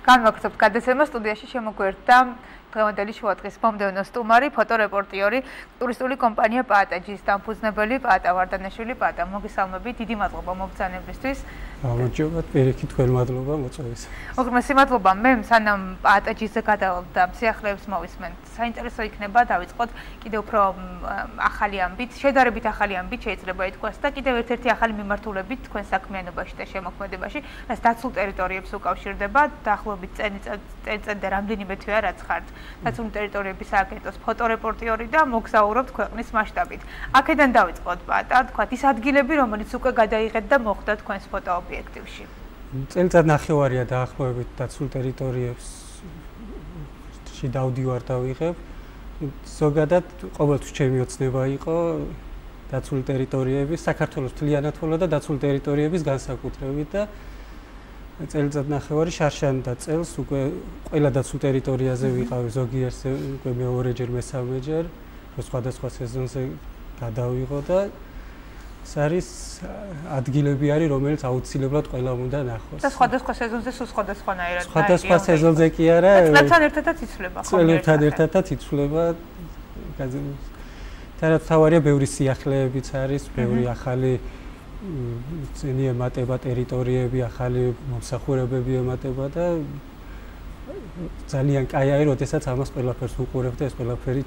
განვაგრძობთ გადაცემა სტუდიაში შემოგვერთა დღევანდელი შუადღის მომდევნო სტუმარი, ფოტორეპორტიორი, ტურისტული კომპანია პაატაჯის დამფუძნებელი პაატა ვარდანაშვილი. პაატა, მოგესალმებით, დიდი მადლობა მოგზაურობისთვის. გამარჯობათ, პირიქით თქვენ მადლობა მოწვევის. უღრმესი მადლობა. მე სანამ პაატაჯისზე გადავალ და სიახლეებს მოვისმენთ, საინტერესო იქნება დავიწყოთ კიდევ უფრო ახალი ამბით, შედარებით ახალი ამბით შეიძლება ითქვას და კიდევ ერთ-ერთი ახალი მიმართულებით თქვენ საქმიანობაში და შემოქმედებაში, რაც დაცულ ტერიტორიებს უკავშირდება, დაახლოებით წელიწადზე რამდენიმე თვეა რაც ხართ დაცული ტერიტორიების სააგენტოს ფოტორეპორტიორი და მოგზაურობთ ქვეყნის მასშტაბით. აქედან დავიწყოთ პაატა, თქვათ ის ადგილები, რომელიც უკვე გადაიღეთ და მოხდა თქვენს ფოტოობიექტივში. წელიწად ნახევარია დაახლოებით დაცულ ტერიტორიებში დავდივარ და ვიღებ. ზოგადად ყოველთვის ჩემი ოცნება იყო დაცული ტერიტორიების, საქართველოს მთლიანად ხოლო და დაცული ტერიტორიების განსაკუთრებით და წელიწად ნახევარი შარშან და წელს უკვე ყველა დაცულ ტერიტორიაზე ვიყავი, ზოგიერთზე უკვე მეორეჯერ, მესამეჯერ, სხვადასხვა სეზონზე გადავიღო და ეს არის ადგილები არის, რომელიც აუცილებლად ყველამ უნდა ნახოს. და სხვადასხვა სეზონზე სულ სხვადასხვანაირად. სხვადასხვა სეზონზე კი არა. წლებთან ერთადაც იცვლება ხო? წლებთან ერთადაც იცვლება. თავარია ბევრი სიახლეებიც არის, ბევრი ახალი წენი ემატება ტერიტორიები, ახალი მომსახურებები ემატება და ძალიან კაი არის, როდესაც ამას ყველაფერს უყურებ და ეს ყველაფერი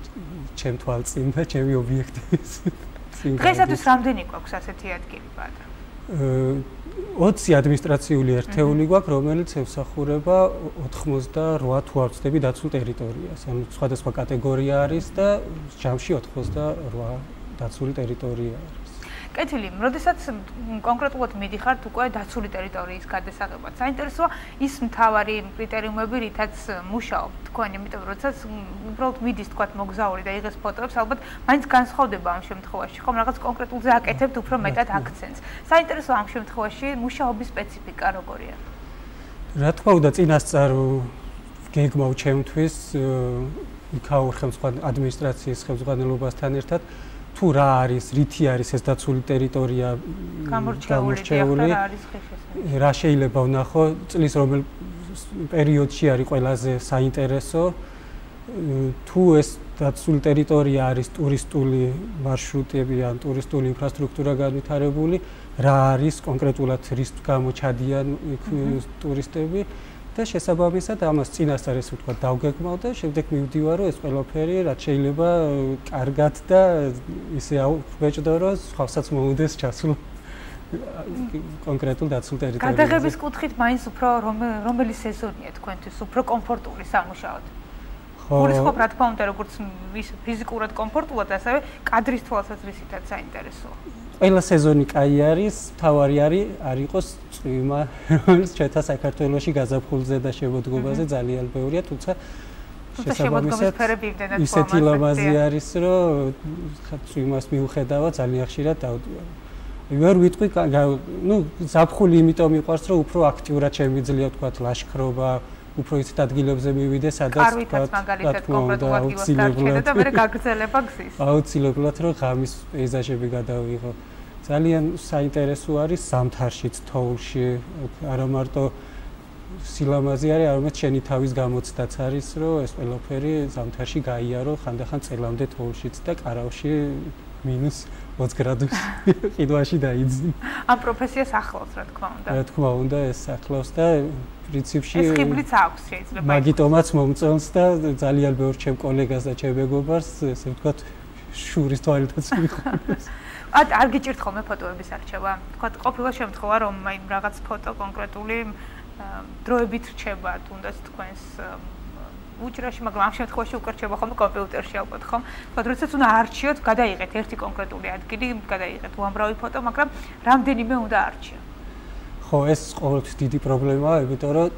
ჩემ თვალწინ და ჩემი ობიექტივის წინ. დღეისათვის რამდენი გვაქვს ასეთი ადგილი პაატა? 20 ადმინისტრაციული ერთეული გვაქვს, რომელიც ემსახურება 88 თუ არ ვცდები დაცულ ტერიტორიას. ანუ სხვადასხვა კატეგორია არის და ჯამში 88 დაცული ტერიტორია არის. კეთილი, როდესაც კონკრეტულად მიდიხართ უკვე დაცული ტერიტორიის გადასაღებად. საინტერესოა ის მთავარი კრიტერიუმები, რითაც მუშაობთ თქვენ, იმიტომ რომ როდესაც უბრალოდ მიდის თქვათ მოგზაური და იღებს ფოტოებს, ალბათ მაინც განსხვავდება ამ შემთხვევაში, ხომ რაღაც კონკრეტულზე აკეთებთ უფრო მეტად აქცენტს. საინტერესოა ამ შემთხვევაში მუშაობის სპეციფიკა როგორია? რა თქმა უნდა, წინასწარ გეგმავ ჩემთვის იქაურ ადმინისტრაციის ხელმძღვანელობასთან ერთად თუ რა არის, რითი არის ეს დაცული ტერიტორია გამორჩეული, რა შეიძლება ვნახო, წლის რომელ პერიოდში არის ყველაზე საინტერესო, თუ ეს დაცული ტერიტორია არის ტურისტული მარშრუტები ან ტურისტული ინფრასტრუქტურა განვითარებული, რა არის კონკრეტულად რის გამო ჩადიან ტურისტები და შესაბამისად ამას წინასწარ ეს ვთქვა დავგეგმავ და შემდეგ მივდივარ რომ ეს ყველაფერი რაც შეიძლება კარგად და ისე აღბეჭდო რომ სხვასაც მოუდეს ჩასულ კონკრეტულ დაცულ ტერიტორიაზე. გადაღების კუთხით მაინც უფრო რომელი სეზონია თქვენთვის უფრო კომფორტული სამუშაოდ? გულისხმობ რა თქმა უნდა როგორც ის ფიზიკურად კომფორტულად, ასევე კადრის თვალსაზრისითაც საინტერესოა. ყველა სეზონი კაი არის, თავარი არ იყოს წვიმა, რომელიც ჩვენთა საქართველოში გაზაფხულზე და შემოდგომაზე ძალიან ბევრია, თუმცა შესაბამისად ისეთი ლამაზი არის, რომ წვიმას მიუხედავად ძალიან ხშირად დავდივარ. ვერ ვიტყვი, ზაფხული იმიტომ მიყვარს, რომ უფრო აქტიურად შემიძლია თქვა ლაშქრობა, უფრო ისეთ ადგილებზე მივიდე, სადაც აუცილებლად რომ ღამის პეიზაჟები გადავიღო. ძალიან საინტერესო არის ზამთარშიც, თოვლში, არა მარტო სილამაზე არის, არამედ შენი თავის გამოცდაც არის, რომ ეს ყველაფერი ზამთარში გაიარო, ხანდახან წელამდე თოვლშიც და კარავში -20 გრადუსი ყიდვაში დაიძინე. ამ პროფესიას ახლავს, რა თქმა უნდა. რა თქმა უნდა, ეს ახლავს და პრინციპში ეს ხიბლიც აქვს შეიძლება. მაგიტომაც მომწონს და ძალიან ბევრ ჩემ კოლეგას და ჩემ მეგობარს, ესე ვთქვათ, შურის თვალითაც მიხარებს. არ გიჭირთ ხოლმე ფოტოების არჩევა? თქვათ, ყოფილა შემთხვევა, რომ რაღაც ფოტო კონკრეტული დროებით რჩება, თუნდაც თქვენს უჯრაში, მაგრამ ამ შემთხვევაში უკვე რჩება ხოლმე კომპიუტერში ალბათ, ხომ? თქვათ, როდესაც უნდა არჩიოთ, გადაიღეთ ერთი კონკრეტული ადგილი, გადაიღეთ უამრავი ფოტო, მაგრამ რამდენიმე უნდა არჩიოთ. ხო, ეს ყოველთვის დიდი პრობლემაა, იმიტომ რომ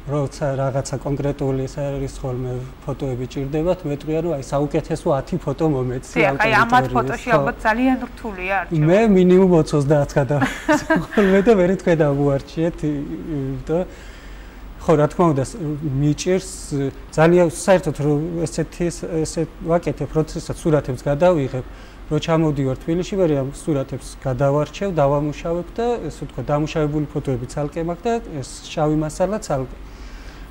როცა რაღაცა კონკრეტული ეს არის ხოლმე ფოტოები ჭირდებათ, მეტყვია რომ აი საუკეთესო 10 ფოტო მომეცი ამ ტერიტორიაზე. აი ამ 10 ფოტოში ალბათ ძალიან რთულია არჩევა. მე მინიმუმ 30 გადავიღე ხოლმე და მე თქვენ დავუარჩიეთ, იმიტომ ხო, რა თქმა უნდა, მიჭირს ძალიან საერთოდ რომ ესე ვაკეთებ, როდესაც სურათებს გადავიღებ, რო ჩამოვდივარ თბილისში, მე ამ სურათებს გადავარჩევ, დავამუშავებ და ესე ვთქვა, დამუშავებული ფოტოები ცალკე მაქვს და ეს შავი მასალა ცალკე.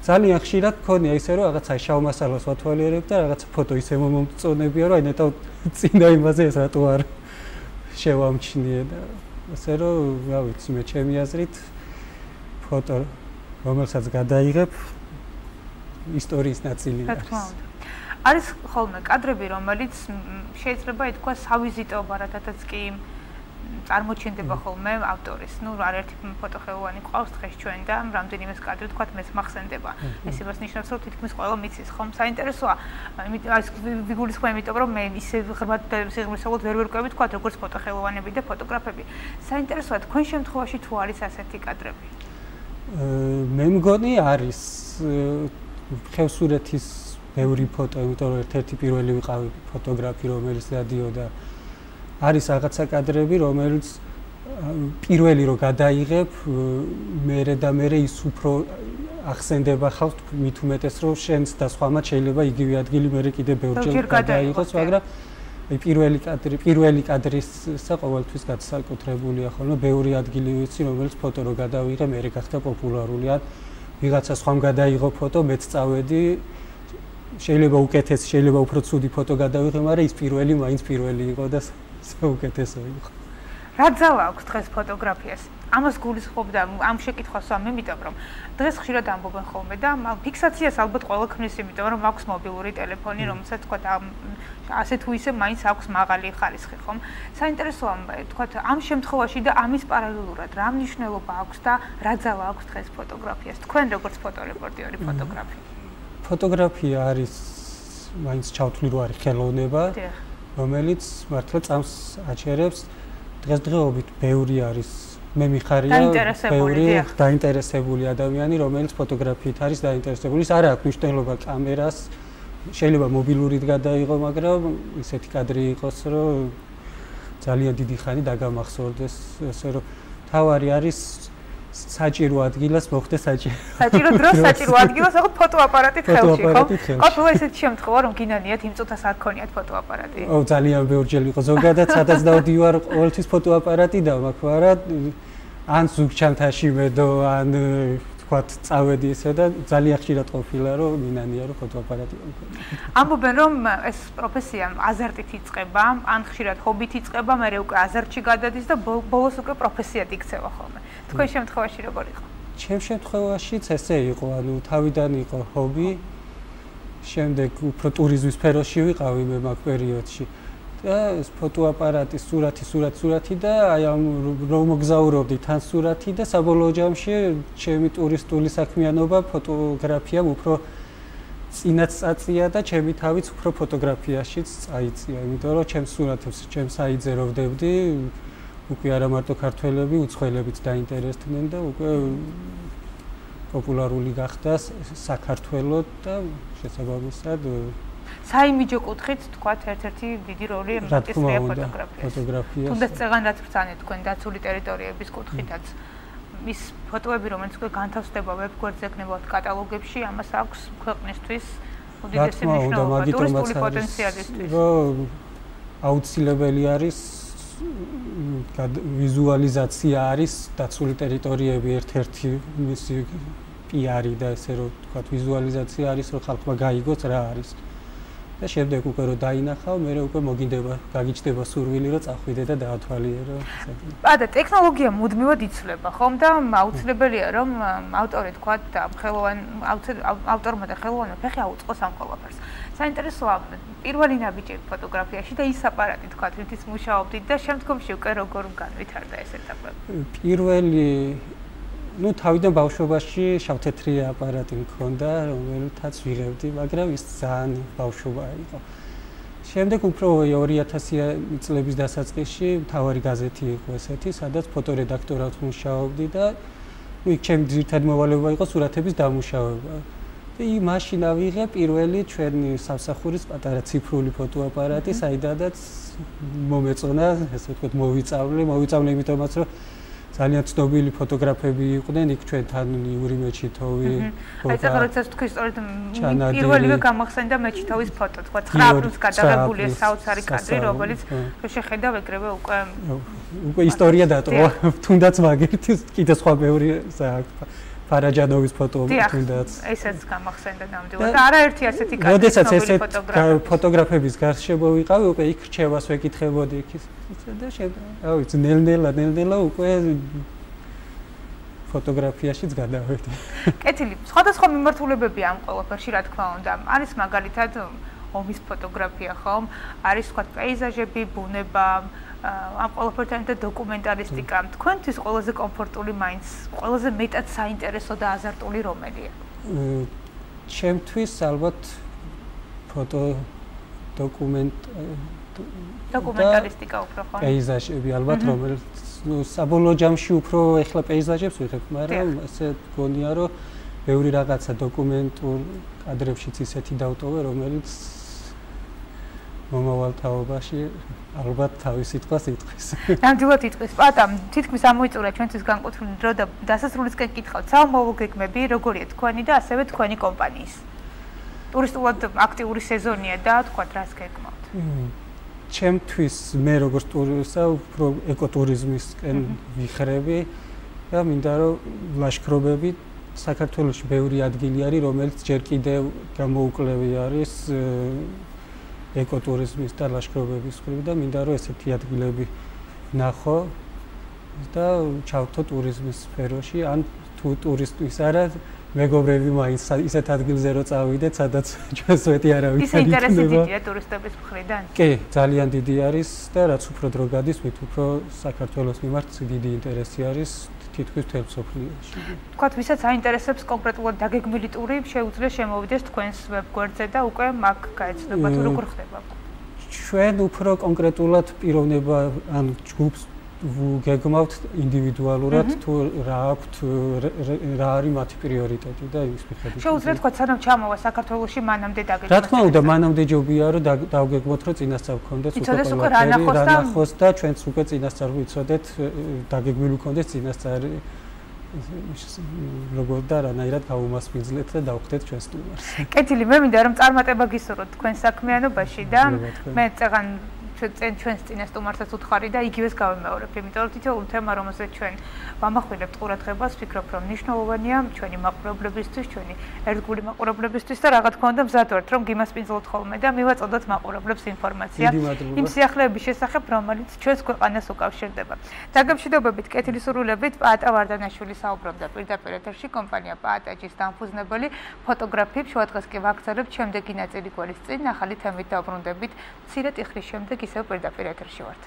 ძალიან ხშირად მქონია ისე რომ რაღაცა შავ მასალას ვათვალიერებ და რაღაცა ფოტო ისე მომწონებია რომ აი ნეტავ წინა იმაზე ეს რატო არ შევამჩნიე და ასე რომ რა ვიცი მე ჩემი აზრით ფოტო რომელსაც გადაიღებ ისტორიის ნაწილი არის. არის ხოლმე კადრები, რომელიც შეიძლება ითქვას სავიზიტო ბარათათაც კი წარმოჩენდება ხოლმე ავტორის. ნუ არაერთი ფოტოხელოვანი ყავს დღეს ჩვენ და რამდენიმე კადრი თქვათ მეც მახსენდება. ეს იმას ნიშნავს, რომ თითქმის ყველა მიცის ხომ საინტერესოა. აი ვიგულისხმობ, იმიტომ რომ მე ისე ღრმად სიღრმისეულად ვერ ვერკვევი თქვათ როგორც ფოტოხელოვანები და ფოტოგრაფები. საინტერესოა თქვენ შემთხვევაში თუ არის ასეთი კადრები? მე მგონი არის ხევსურეთის ბევრი ფოტო, იმიტომ რომ ერთ-ერთი პირველი ვიყავი ფოტოგრაფი, რომელიც დადიოდა. არის რაღაცა კადრები, რომელიც პირველი რო გადაიღებ, მერე და მერე ის უფრო ახსენდება ხალხს, მით უმეტეს რომ შენს და სხვამაც შეიძლება იგივე ადგილი მერე კიდე ბევრჯერ გადაიღოს, მაგრამ პირველი კადრისა ყოველთვის განსაკუთრებულია ხოლმე ბევრი ადგილი ვიცი, რომელიც ფოტო რო გადავიღე, მერე გახდა პოპულარული ან ვიღაცა სხვამ გადაიღო ფოტო, მეც წავედი შეიძლება უკეთესი, შეიძლება უფრო ცუდი ფოტო გადავიღე, მაგრამ ის პირველი მაინც პირველი იყო და საუკეთესო იყო. რა ძალა აქვს დღეს ფოტოგრაფიას? ამას გულისხმობ და ამ შეკითხვას ვამ, იმიტომ რომ დღეს ხშირად ამბობენ ხოლმე და ფიქსაციას ალბათ ყველა ქმნის, იმიტომ რომ აქვს მობილური ტელეფონი, რომელსაც თქვა ასე თუ ისე მაინც აქვს მაღალი ხარისხი, ხომ? საინტერესოა თქვა ამ შემთხვევაში და ამის პარალელურად რა მნიშვნელობა აქვს და რა ძალა აქვს დღეს ფოტოგრაფიას? თქვენ როგორც ფოტორეპორტიორი ფოტოგრაფი. ფოტოგრაფია არის მაინც ჩავთვლი რომ არის ხელოვნება, რომელიც მართლა წამს აჩერებს. დღესდღეობით ბევრი არის მე მიხარია ბევრი დაინტერესებული ადამიანი, რომელიც ფოტოგრაფიით არის დაინტერესებული. ის არ აქვს მნიშვნელობა კამერას, შეიძლება მობილურით გადაიღო, მაგრამ ისეთი კადრი იყოს, რომ ძალიან დიდი ხანი დაგამახსოვრდეს, ასე რომ თავარი არის საჭირო ადგილას მოხდეს საჭირო დროს საჭირო ადგილას აღარ ფოტოაპარატით ხელში, ხო? ყოფილა ესეთი შემთხვევა, რომ გინანიათ იმ წუთას არ ქონიათ ფოტოაპარატი. ძალიან ბევრჯერ იყო ზოგადად, სადაც დავდივარ ყოველთვის ფოტოაპარატი და მაქვს, მაგრამ ან ზუგჩანთაში მედო, ან თქვათ წავედი ესე და ძალიან ხშირად ყოფილა, რომ გინანია რომ ფოტოაპარატი მქონდა. ამბობენ, რომ ეს პროფესია აზარტით იწყება, ან ხშირად ჰობით იწყება, მერე უკვე აზარტში გადადის და ბოლოს უკვე პროფესიად იქცევა ხოლმე. თქვენ შემთხვევაში როგორ იყო? ჩემ შემთხვევაშიც ესე იყო, ანუ თავიდან იყო ჰობი, შემდეგ უფრო ტურიზმის სფეროში ვიყავი მე მაგ პერიოდში. და ეს ფოტოაპარატი, სურათი და აი ამ რომ მოგზაურობდი თან სურათი და საბოლოო ჯამში ჩემი ტურისტული საქმიანობა ფოტოგრაფიამ უფრო წინაც წაწია და ჩემი თავიც უფრო ფოტოგრაფიაშიც წაიწია, იმიტომ რომ ჩემს სურათებს ჩემს საიძე რო ვდებდი, უკვე არა მარტო ქართველები, უცხოელებიც დაინტერესდნენ და უკვე პოპულარული გახდა საქართველოს და შესაბამისად საიმიჯო კუთხით თქვათ ერთ-ერთი დიდი როლი მატისია ფოტოგრაფიას. თუნდაც წეღანდაც ბრძანეთ თქვენ დაცული ტერიტორიების კუთხითაც. ის ფოტოები, რომელიც უკვე განთავსდება ვებ-გვერდზე გნებავთ კატალოგებში, ამას აქვს ქვეყნისთვის უდიდესი მნიშვნელობა ტურისტული პოტენციალისთვის. აუცილებელი არის ვიზუალიზაცია არის დაცული ტერიტორიები ერთ-ერთი მისი პიარი და ესე რომ თქვათ ვიზუალიზაცია არის რომ ხალხმა გაიგოს რა არის. და შემდეგ უკვე რომ დაინახავ, მე უკვე მოგინდება, გაგიჩნდება სურვილი რომ წახვიდე და დაათვალიერო. და ტექნოლოგია მუდმივად იცვლება, ხომ და აუცილებელია რომ ავტორი თქვათ და ავტორმა და ხელოვანმა ფეხი აუწყოს ამ ყველაფერს. საინტერესოა პირველი ნაბიჯი ფოტოგრაფიაში და ის აპარატი თქვათ, რითიც მუშაობდით და შემდგომში უკვე როგორ განვითარდა ეს ეტაპები? პირველი თავიდან ბავშვობაში შავთეთრი აპარატი მქონდა, რომელთაც ვიღებდი, მაგრამ ის ძალიან ბავშვობა იყო. შემდეგ უფრო 2000 წლების დასაწყისში მთავარი გაზეთი იყო ესეთი, სადაც ფოტორედაქტორად მუშაობდი და იქ ჩემი ძირითადი მოვალეობა იყო სურათების დამუშავება. და მაშინ ავიღე პირველი ჩვენი სამსახურის პატარა ციფრული ფოტოაპარატი, საიდანაც მომეწონა, ესე ვთქვათ, მოვიწავლე, იმიტომაც რომ ძალიან ცნობილი ფოტოგრაფები იყვნენ იქ ჩვენთან იური მეჩითოვი. აი წაღ როდესაც თქვი სწორედ პირველივე გამახსენდა მეჩითოვის ფოტო, თქვა 9 აპრილს გადაღებულია საოცარი კადრი, რომელიც შეხედავ ეგრევე უკვე ისტორია დატოვა, თუნდაც მაგერთი კიდე სხვა ბევრი ფარაჯანოვის ფოტო თუნდაც. ესეც გამახსენდა ნამდვილად. და არაერთი ასეთი კადრი. როდესაც ესეთ ფოტოგრაფების გარშემო ვიყავი, უკვე იქ რჩევას ვეკითხებოდი იქ და რა ვიცი, ნელ-ნელა უკვე ფოტოგრაფიაშიც გადავედი. კეთილი, სხვადასხვა მიმართულებებია ამ ყველაფერში, რა თქმა უნდა. არის მაგალითად ომის ფოტოგრაფია, ხომ? არის თქვა პეიზაჟები, ბუნება, ამ ყველაფერთან და დოკუმენტარისტიკა. თქვენთვის ყველაზე კომფორტული მაინც, ყველაზე მეტად საინტერესო და აზარტული რომელია? ჩემთვის ალბათ ფოტო დოკუმენტარისტიკა უფრო ხო? პეიზაჟები ალბათ, რომელიც საბოლოო ჯამში უფრო ეხლა პეიზაჟებს ვიღებ, მაგრამ ესე გონია, რომ ბევრი რაღაცა დოკუმენტურ კადრებშიც ისეთი დავტოვე, რომელიც მომავალ თაობაში ალბათ თავის სიტყვას იტყვის. ნამდვილად იტყვის. პატა, თითქმის ამოიწურა ჩვენთვის განკუთვნილი დრო და დასასრულისკენ გითხავთ, საომოვო გეგმები, როგორია თქვენი და ასევე თქვენი კომპანიის? ტურისტულად აქტიური სეზონია და თქვათ, რას გეგმავთ? ჩემთვის მე როგორც ტურისტა უფრო ეკოტურიზმისკენ ვიხრები და მინდა რომ ლაშქრობები საქართველოში ბევრი ადგილი არის, რომელიც ჯერ კიდევ გამოუკლევი არის ეკოტურიზმის და ლაშქრობების მხრივ და მინდა რომ ესეთი ადგილები ნახო და ჩავთო ტურიზმის სფეროში, ან თუ ტურისტვის არა, მეგობრები მაინც ისეთ ადგილზე რო წავიდეთ, სადაც ჩვენს ვეთი არავის ისე ინტერესი დიდია ტურისტების მხრიდან? კი, ძალიან დიდი არის და რაც უფრო დრო გადის, მით უფრო საქართველოს მიმართ დიდი ინტერესი არის თითქმის მთელ მსოფლიოში. თქვათ, ვისაც აინტერესებს კონკრეტულად დაგეგმილი ტური, შეუძლია შემოვიდეს თქვენს ვებგვერდზე და უკვე მაგ გაეცნობა თუ როგორ ხდება? ჩვენ უფრო კონკრეტულად პიროვნება ან ჯგუფს გეგმავთ ინდივიდუალურად თუ რა აქვთ, რა არის მათი პრიორიტეტი და ის მიხედვით. შეუძლია თქვა სანამ ჩამოვა საქართველოში მანამდე დაგეგმოთ. რა თქმა უნდა, მანამდე ჯობია რომ დავგეგმოთ რომ წინასწარ გქონდეს უკვე რა ნახოს და ჩვენც უკვე წინასწარ ვიცოდეთ, დაგეგმილი გქონდეს წინასწარ როგორ და რანაირად გავუმასპინძლეთ და დავხდეთ ჩვენს სტუმარს. კეთილი, მე მინდა რომ წარმატება გისურვოთ თქვენ საქმიანობაში და მე წეგან ჩვენს წინა სტუმარსაც უთხარი და იგივეს გავემეორებ, იმიტომ რომ თითოეული თემა, რომელსაც ჩვენ ვამახვილებთ ყურადღებას, ვფიქრობ, რომ მნიშვნელოვანია ჩვენი მაყურებლებისთვის, ჩვენი ერთგული მაყურებლებისთვის და რა თქმა უნდა მზად ვართ, რომ გიმასპინძლოთ ხოლმე და მივაწოდოთ მაყურებლებს ინფორმაცია იმ სიახლეების შესახებ, რომელიც ჩვენს ქვეყანას უკავშირდება. დაგემშვიდობებით, კეთილი სურვილებით, პაატა ვარდანაშვილი საუბრობდა პირდაპირ ეთერში, კომპანია პაატაჯის დამფუძნებელი ფოტოგრაფი. შუადღეს კი ვაგრძელებთ შემდეგი ნაწილი გველის წინ, ახალი თემით დავბრუნდებით. მცირე ტიხრის შემდეგ ისევ პირდაპირ ეთერში ვართ.